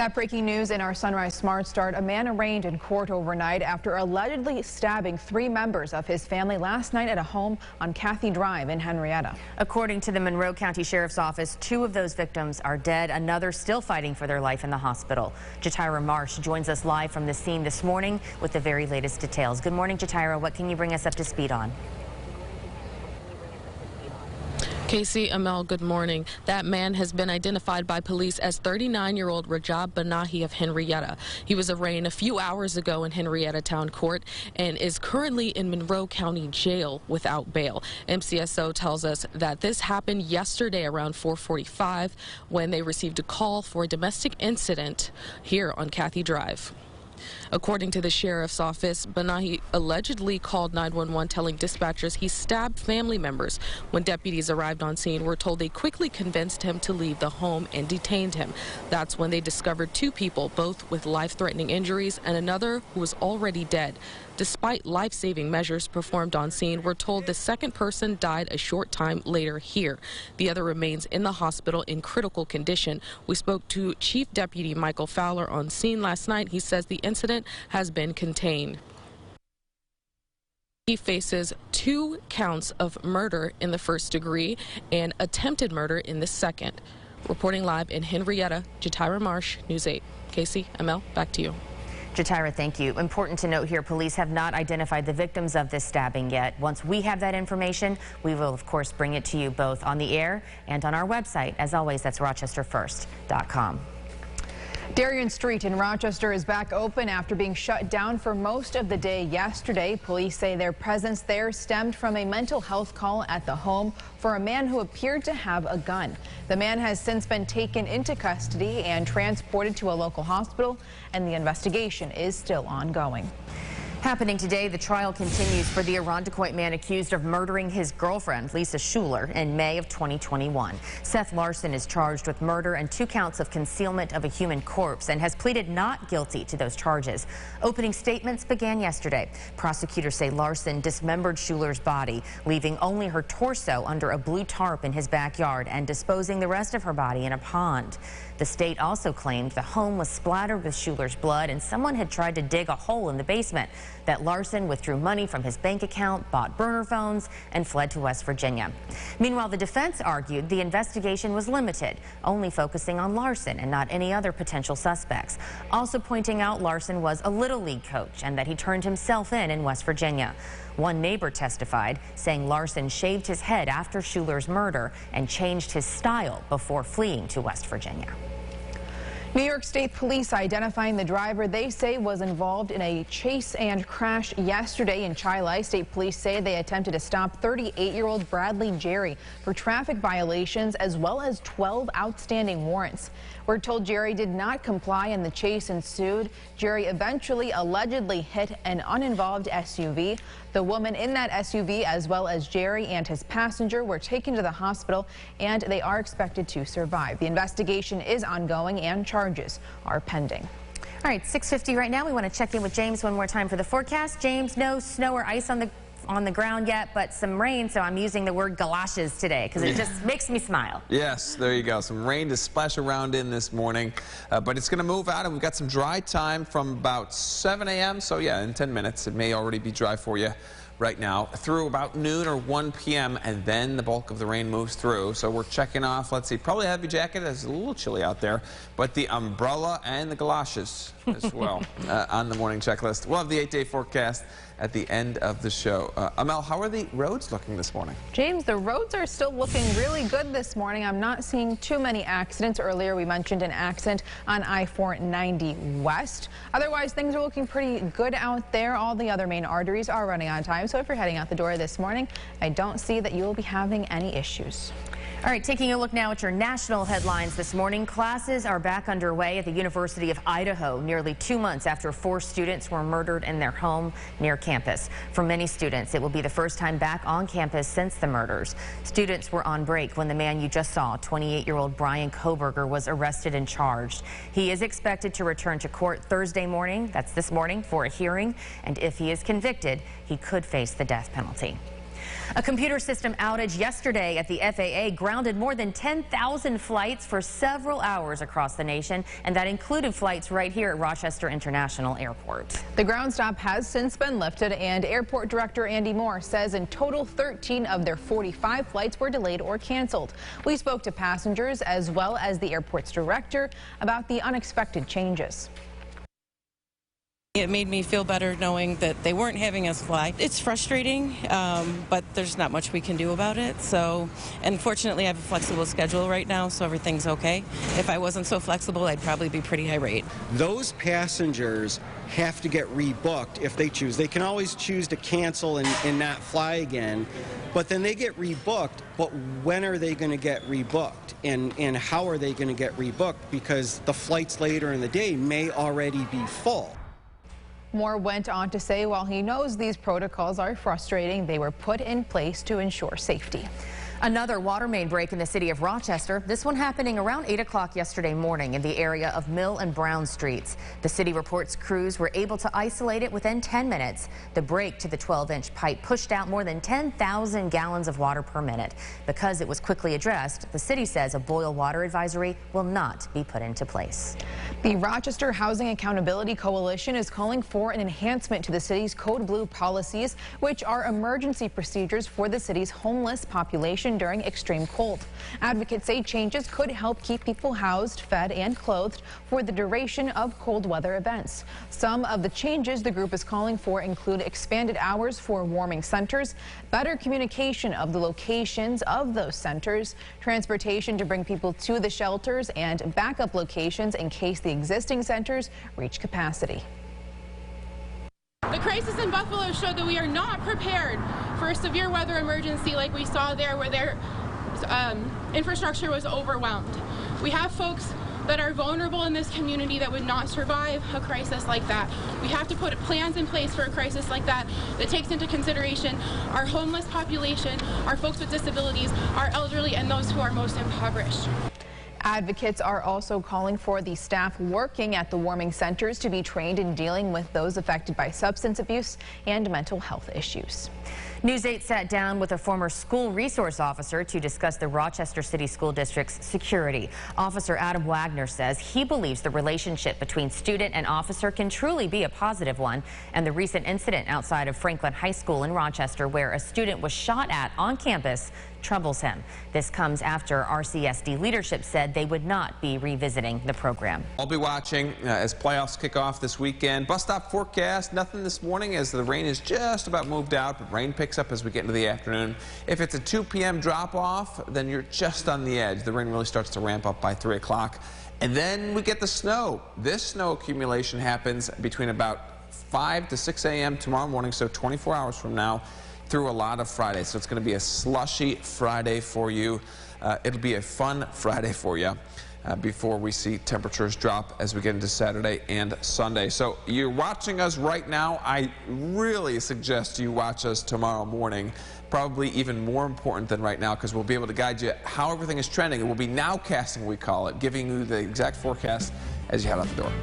That breaking news in our Sunrise Smart Start. A man arraigned in court overnight after allegedly stabbing 3 members of his family last night at a home on Cathy Drive in Henrietta. According to the Monroe County Sheriff's Office, 2 of those victims are dead. Another still fighting for their life in the hospital. Jatira Marsh joins us live from the scene this morning with the very latest details. Good morning, Jatira. What can you bring us up to speed on? Casey, Amel, good morning. That man has been identified by police as 39-year-old Rajab Banahi of Henrietta. He was arraigned a few hours ago in Henrietta Town Court and is currently in Monroe County Jail without bail. MCSO tells us that this happened yesterday around 4:45 when they received a call for a domestic incident here on Cathy Drive. According to the sheriff's office, Banahi allegedly called 911 telling dispatchers he stabbed family members. When deputies arrived on scene, we're told they quickly convinced him to leave the home and detained him. That's when they discovered 2 people, both with life-threatening injuries and another who was already dead. Despite life-saving measures performed on scene, we're told the second person died a short time later here. The other remains in the hospital in critical condition. We spoke to Chief Deputy Michael Fowler on scene last night. He says the incident has been contained. He faces 2 counts of murder in the first degree and attempted murder in the second. Reporting live in Henrietta, Jatira Marsh, News 8. Casey, Amel, back to you. Jatira, thank you. Important to note here, police have not identified the victims of this stabbing yet. Once we have that information, we will, of course, bring it to you both on the air and on our website. As always, that's rochesterfirst.com. Darien Street in Rochester is back open after being shut down for most of the day yesterday. Police say their presence there stemmed from a mental health call at the home for a man who appeared to have a gun. The man has since been taken into custody and transported to a local hospital, and the investigation is still ongoing. Happening today, the trial continues for the Irondequoit man accused of murdering his girlfriend, Lisa Schuler, in May of 2021. Seth Larson is charged with murder and 2 counts of concealment of a human corpse and has pleaded not guilty to those charges. Opening statements began yesterday. Prosecutors say Larson dismembered Schuler's body, leaving only her torso under a blue tarp in his backyard and disposing the rest of her body in a pond. The state also claimed the home was splattered with Schuler's blood and someone had tried to dig a hole in the basement. That Larson withdrew money from his bank account, bought burner phones, and fled to West Virginia. Meanwhile, the defense argued the investigation was limited, only focusing on Larson and not any other potential suspects. Also pointing out Larson was a Little League coach and that he turned himself in West Virginia. One neighbor testified, saying Larson shaved his head after Schuler's murder and changed his style before fleeing to West Virginia. New York State Police identifying the driver they say was involved in a chase and crash yesterday in Chile. State police say they attempted to stop 38-year-old Bradley Jerry for traffic violations as well as 12 outstanding warrants. We're told Jerry did not comply and the chase ensued. Jerry eventually allegedly hit an uninvolved SUV. The woman in that SUV as well as Jerry and his passenger were taken to the hospital and they are expected to survive. The investigation is ongoing and charges are pending. All right, 6:50 right now. We want to check in with James one more time for the forecast. James, no snow or ice on the ground yet, but some rain, so I'm using the word galoshes today because it just makes me smile. Yes, there you go. Some rain to splash around in this morning, but it's going to move out, and we've got some dry time from about 7 a.m. So yeah, in 10 minutes, it may already be dry for you right now through about noon or 1 p.m. and then the bulk of the rain moves through. So we're checking off, let's see, probably a heavy jacket. It's a little chilly out there, but the umbrella and the galoshes as well on the morning checklist. We'll have the 8-day forecast at the end of the show. Amel, how are the roads looking this morning? James, the roads are still looking really good this morning. I'm not seeing too many accidents. Earlier we mentioned an accident on I-490 West. Otherwise, things are looking pretty good out there. All the other main arteries are running on time. So if you're heading out the door this morning, I don't see that you will be having any issues. All right, taking a look now at your national headlines this morning. Classes are back underway at the University of Idaho nearly 2 months after 4 students were murdered in their home near campus. For many students, it will be the first time back on campus since the murders. Students were on break when the man you just saw, 28-year-old Brian Koberger, was arrested and charged. He is expected to return to court Thursday morning, that's this morning, for a hearing, and if he is convicted, he could face the death penalty. A computer system outage yesterday at the FAA grounded more than 10,000 flights for several hours across the nation, and that included flights right here at Rochester International Airport. The ground stop has since been lifted, and Airport Director Andy Moore says in total 13 of their 45 flights were delayed or canceled. We spoke to passengers as well as the airport's director about the unexpected changes. It made me feel better knowing that they weren't having us fly. It's frustrating, but there's not much we can do about it. So, unfortunately, I have a flexible schedule right now, so everything's okay. If I wasn't so flexible, I'd probably be pretty irate. Those passengers have to get rebooked if they choose. They can always choose to cancel and not fly again, but then they get rebooked. But when are they going to get rebooked? And how are they going to get rebooked? Because the flights later in the day may already be full. Moore went on to say while he knows these protocols are frustrating, they were put in place to ensure safety. Another water main break in the city of Rochester, this one happening around 8 o'clock yesterday morning in the area of Mill and Brown Streets. The city reports crews were able to isolate it within 10 minutes. The break to the 12-inch pipe pushed out more than 10,000 gallons of water per minute. Because it was quickly addressed, the city says a boil water advisory will not be put into place. The Rochester Housing Accountability Coalition is calling for an enhancement to the city's Code Blue policies, which are emergency procedures for the city's homeless population during extreme cold. Advocates say changes could help keep people housed, fed, and clothed for the duration of cold weather events. Some of the changes the group is calling for include expanded hours for warming centers, better communication of the locations of those centers, transportation to bring people to the shelters, and backup locations in case the existing centers reach capacity. The crisis in Buffalo showed that we are not prepared for a severe weather emergency like we saw there, where their infrastructure was overwhelmed. We have folks that are vulnerable in this community that would not survive a crisis like that. We have to put plans in place for a crisis like that that takes into consideration our homeless population, our folks with disabilities, our elderly, and those who are most impoverished. Advocates are also calling for the staff working at the warming centers to be trained in dealing with those affected by substance abuse and mental health issues. News 8 sat down with a former school resource officer to discuss the Rochester City School District's security. Officer Adam Wagner says he believes the relationship between student and officer can truly be a positive one, and the recent incident outside of Franklin High School in Rochester where a student was shot at on campus troubles him. This comes after RCSD leadership said they would not be revisiting the program. I'll be watching as playoffs kick off this weekend. Bus stop forecast, nothing this morning as the rain is just about moved out, but rain picks up as we get into the afternoon. If it's a 2 p.m. drop off, then you're just on the edge. The rain really starts to ramp up by 3 o'clock. And then we get the snow. This snow accumulation happens between about 5 to 6 a.m. tomorrow morning, so 24 hours from now, through a lot of Friday. So it's going to be a slushy Friday for you. It'll be a fun Friday for you before we see temperatures drop as we get into Saturday and Sunday. So you're watching us right now. I really suggest you watch us tomorrow morning. Probably even more important than right now, because we'll be able to guide you how everything is trending. It will be nowcasting, we call it, giving you the exact forecast as you head out the door.